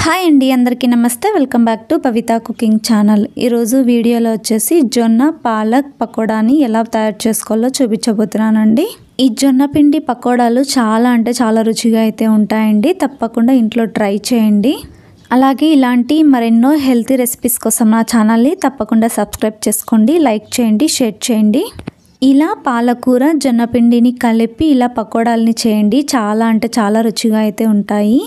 Hi అండి, అందరికీ నమస్తే. Welcome back to Pavitha cooking channel. ఈరోజు వీడియోలో వచ్చేసి జొన్న పాలక్ పకోడాని ఎలా తయారు చేసుకోవాలో చూపించబోతున్నానండి. ఈ జొన్న పిండి పకోడాలు చాలా అంటే చాలా రుచిగా అయితే ఉంటాయండి. తప్పకుండా ఇంట్లో ట్రై చేయండి. అలాగే ఇలాంటి మరెన్నో హెల్తీ రెసిపీస్ కోసం నా ఛానల్ని తప్పకుండా సబ్స్క్రైబ్ చేసుకోండి, లైక్ చేయండి, షేర్ చేయండి. ఇలా పాలకూర జొన్న పిండిని కలిపి ఇలా పకోడాలని చేయండి. చాలా అంటే చాలా రుచిగా అయితే ఉంటాయి.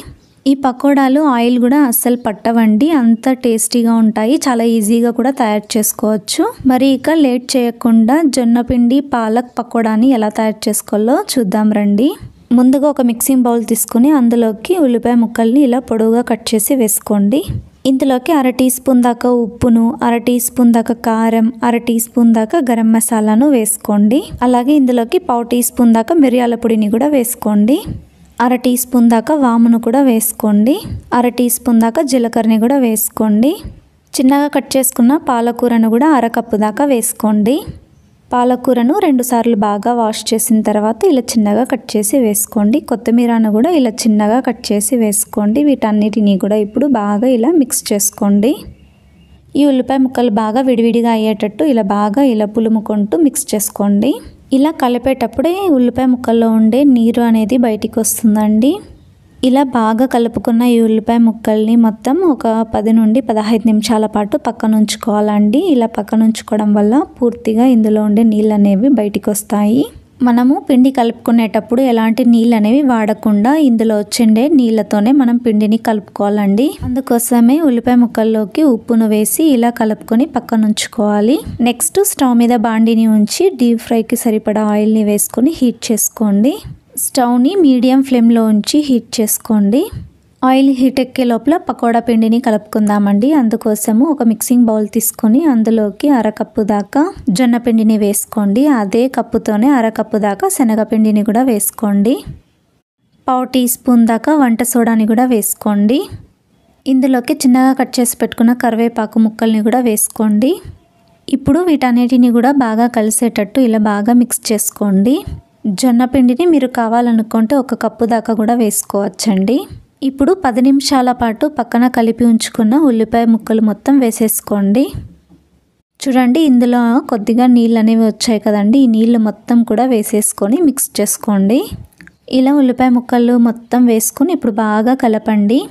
ఈ పకోడాలు ఆయిల్ కూడా అస్సలు పట్టవండి, అంత టేస్టీగా ఉంటాయి. చాలా ఈజీగా కూడా తయారు చేసుకోవచ్చు. మరి ఇక లేట్ చేయకుండా జొన్న పిండి పాలక్ పకోడాని ఎలా తయారు చేసుకోవాలో చూద్దాం రండి. ముందుగా ఒక మిక్సింగ్ బౌల్ తీసుకుని అందులోకి ఉల్లిపాయ ముక్కల్ని ఇలా పొడవుగా కట్ చేసి వేసుకోండి. ఇందులోకి 1/2 టీ స్పూన్ దాకా ఉప్పును, 1/2 టీ స్పూన్ దాకా కారం, 1/2 టీ స్పూన్ దాకా గరం మసాలాను వేసుకోండి. అలాగే ఇందులోకి 1/4 టీ స్పూన్ దాకా మిరియాల పొడిని కూడా వేసుకోండి. 1/2 టీ స్పూన్ దాకా వామును కూడా వేసుకోండి. 1/2 టీ స్పూన్ దాకా జీలకర్రని కూడా వేసుకోండి. చిన్నగా కట్ చేసుకున్న పాలకూరను కూడా 1/2 కప్పు దాకా వేసుకోండి. పాలకూరను 2 సార్లు బాగా వాష్ చేసిన తర్వాత ఇలా చిన్నగా కట్ చేసి వేసుకోండి. కొత్తిమీరను కూడా ఇలా చిన్నగా కట్ చేసి వేసుకోండి. వీటన్నిటిని కూడా ఇప్పుడు బాగా ఇలా మిక్స్ చేసుకోండి. ఈ ఉల్లిపాయ ముక్కలు బాగా విడివిడిగా అయ్యేటట్టు ఇలా పులుముకుంటూ మిక్స్ చేసుకోండి. ఇలా కలిపేటప్పుడే ఉల్లిపాయ ముక్కల్లో ఉండే నీరు అనేది బయటికి వస్తుందండి. ఇలా బాగా కలుపుకున్న ఈ ఉల్లిపాయ ముక్కల్ని మొత్తం ఒక 10 నుండి 15 నిమిషాల పాటు పక్కన ఉంచుకోవాలండి. ఇలా పక్కన ఉంచుకోవడం వల్ల పూర్తిగా ఇందులో ఉండే నీళ్ళు అనేవి బయటికి వస్తాయి. మనము పిండి కలుపుకునేటప్పుడు ఎలాంటి నీళ్ళు అనేవి వాడకుండా ఇందులో వచ్చిండే నీళ్ళతోనే మనం పిండిని కలుపుకోవాలండి. అందుకోసమే ఉల్లిపాయ ముక్కల్లోకి ఉప్పును వేసి ఇలా కలుపుకొని పక్కన ఉంచుకోవాలి. నెక్స్ట్ స్టవ్ మీద బాండిని ఉంచి డీప్ ఫ్రైకి సరిపడా ఆయిల్ని వేసుకొని హీట్ చేసుకోండి. స్టవ్ని మీడియం ఫ్లేమ్లో ఉంచి హీట్ చేసుకోండి. ఆయిల్ హీట్ ఎక్కే లోపల పకోడా పిండిని కలుపుకుందామండి. అందుకోసము ఒక మిక్సింగ్ బౌల్ తీసుకొని అందులోకి 1/2 కప్పు దాకా జొన్న పిండిని వేసుకోండి. అదే కప్పుతోనే 1/2 కప్పు దాకా శనగపిండిని కూడా వేసుకోండి. 1/4 టీ స్పూన్ దాకా వంట సోడాని కూడా వేసుకోండి. ఇందులోకి చిన్నగా కట్ చేసి పెట్టుకున్న కరివేపాకు ముక్కల్ని కూడా వేసుకోండి. ఇప్పుడు వీటన్నిటిని కూడా బాగా కలిసేటట్టు ఇలా బాగా మిక్స్ చేసుకోండి. జొన్న పిండిని మీరు కావాలనుకుంటే 1 కప్పు దాకా కూడా వేసుకోవచ్చండి. ఇప్పుడు 10 నిమిషాల పాటు పక్కన కలిపి ఉంచుకున్న ఉల్లిపాయ ముక్కలు మొత్తం వేసేసుకోండి. చూడండి, ఇందులో కొద్దిగా నీళ్ళు అనేవి వచ్చాయి కదండి. ఈ నీళ్ళు మొత్తం కూడా వేసేసుకొని మిక్స్ చేసుకోండి. ఇలా ఉల్లిపాయ ముక్కలు మొత్తం వేసుకొని ఇప్పుడు బాగా కలపండి.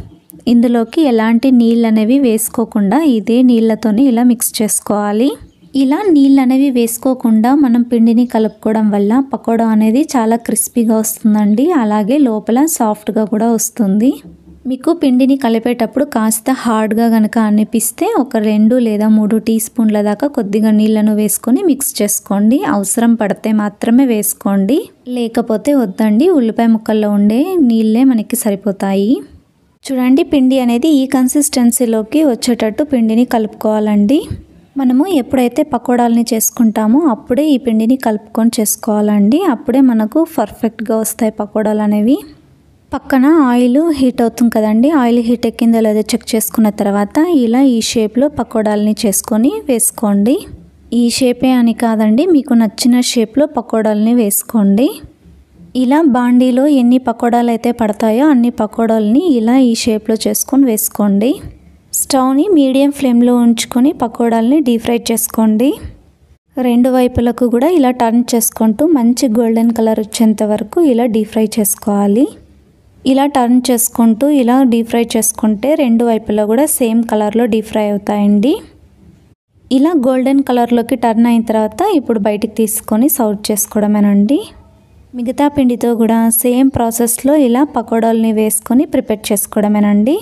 ఇందులోకి ఎలాంటి నీళ్ళు అనేవి వేసుకోకుండా ఇదే నీళ్ళతోని ఇలా మిక్స్ చేసుకోవాలి. ఇలా నీళ్ళు అనేవి వేసుకోకుండా మనం పిండిని కలుపుకోవడం వల్ల పకోడా అనేది చాలా క్రిస్పీగా వస్తుందండి. అలాగే లోపల సాఫ్ట్గా కూడా వస్తుంది. మీకు పిండిని కలిపేటప్పుడు కాస్త హార్డ్గా కనుక అనిపిస్తే ఒక 2 లేదా 3 టీ స్పూన్ల దాకా కొద్దిగా నీళ్ళను వేసుకొని మిక్స్ చేసుకోండి. అవసరం పడితే మాత్రమే వేసుకోండి, లేకపోతే వద్దండి. ఉల్లిపాయ ముక్కల్లో ఉండే నీళ్ళే మనకి సరిపోతాయి. చూడండి, పిండి అనేది ఈ కన్సిస్టెన్సీలోకి వచ్చేటట్టు పిండిని కలుపుకోవాలండి. మనము ఎప్పుడైతే పకోడాలని చేసుకుంటామో అప్పుడే ఈ పిండిని కలుపుకొని చేసుకోవాలండి. అప్పుడే మనకు పర్ఫెక్ట్గా వస్తాయి పకోడాలు అనేవి. పక్కన ఆయిల్ హీట్ అవుతుంది కదండి. ఆయిల్ హీట్ ఎక్కిందో లేదో చెక్ చేసుకున్న తర్వాత ఇలా ఈ షేప్లో పకోడాలని చేసుకొని వేసుకోండి. ఈ షేపే అని కాదండి, మీకు నచ్చిన షేప్లో పకోడాలని వేసుకోండి. ఇలా బాండీలో ఎన్ని పకోడాలు అయితే పడతాయో అన్ని పకోడాలని ఇలా ఈ షేప్లో చేసుకొని వేసుకోండి. స్టవ్ని మీడియం ఫ్లేమ్లో ఉంచుకొని పకోడాలని డీప్ ఫ్రై చేసుకోండి. 2 వైపులకు కూడా ఇలా టర్న్ చేసుకుంటూ మంచి గోల్డెన్ కలర్ వచ్చేంత వరకు ఇలా డీప్ ఫ్రై చేసుకోవాలి. ఇలా టర్న్ చేసుకుంటూ ఇలా డీప్ ఫ్రై చేసుకుంటే 2 వైపులా కూడా సేమ్ కలర్లో డీప్ ఫ్రై అవుతాయండి. ఇలా గోల్డెన్ కలర్లోకి టర్న్ అయిన తర్వాత ఇప్పుడు బయటికి తీసుకొని సర్వ్ చేసుకోవడమేనండి. మిగతా పిండితో కూడా సేమ్ ప్రాసెస్లో ఇలా పకోడాలని వేసుకొని ప్రిపేర్ చేసుకోవడమేనండి.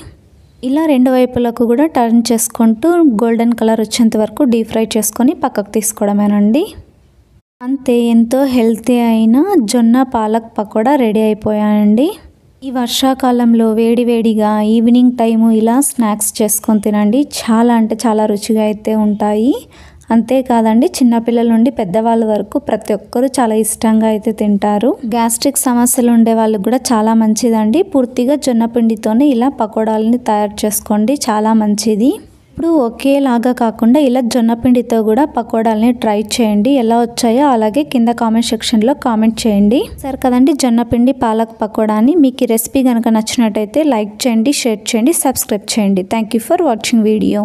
ఇలా 2 వైపులకు కూడా టర్న్ చేసుకుంటూ గోల్డెన్ కలర్ వచ్చేంత వరకు డీప్ ఫ్రై చేసుకొని పక్కకు తీసుకోవడమేనండి. అంతే, ఎంతో హెల్తీ అయిన జొన్న పాలక్ పకోడా రెడీ అయిపోయాయండి. ఈ వర్షాకాలంలో వేడివేడిగా ఈవినింగ్ టైము ఇలా స్నాక్స్ చేసుకొని తినండి. చాలా అంటే చాలా రుచిగా అయితే ఉంటాయి. అంతేకాదండి, చిన్నపిల్లల నుండి పెద్దవాళ్ళ వరకు ప్రతి ఒక్కరూ చాలా ఇష్టంగా అయితే తింటారు. గ్యాస్ట్రిక్ సమస్యలు ఉండే వాళ్ళకి కూడా చాలా మంచిదండి. పూర్తిగా జొన్న పిండితోనే ఇలా పకోడాలని తయారు చేసుకోండి, చాలా మంచిది. ఎప్పుడు ఒకేలాగా కాకుండా ఇలా జొన్న పిండితో కూడా పకోడాలని ట్రై చేయండి. ఎలా వచ్చాయో అలాగే కింద కామెంట్ సెక్షన్లో కామెంట్ చేయండి. సరే కదండి, జొన్న పిండి పాలక్ పకోడాని. మీకు ఈ రెసిపీ కనుక నచ్చినట్టయితే లైక్ చేయండి, షేర్ చేయండి, సబ్స్క్రైబ్ చేయండి. Thank you for watching video.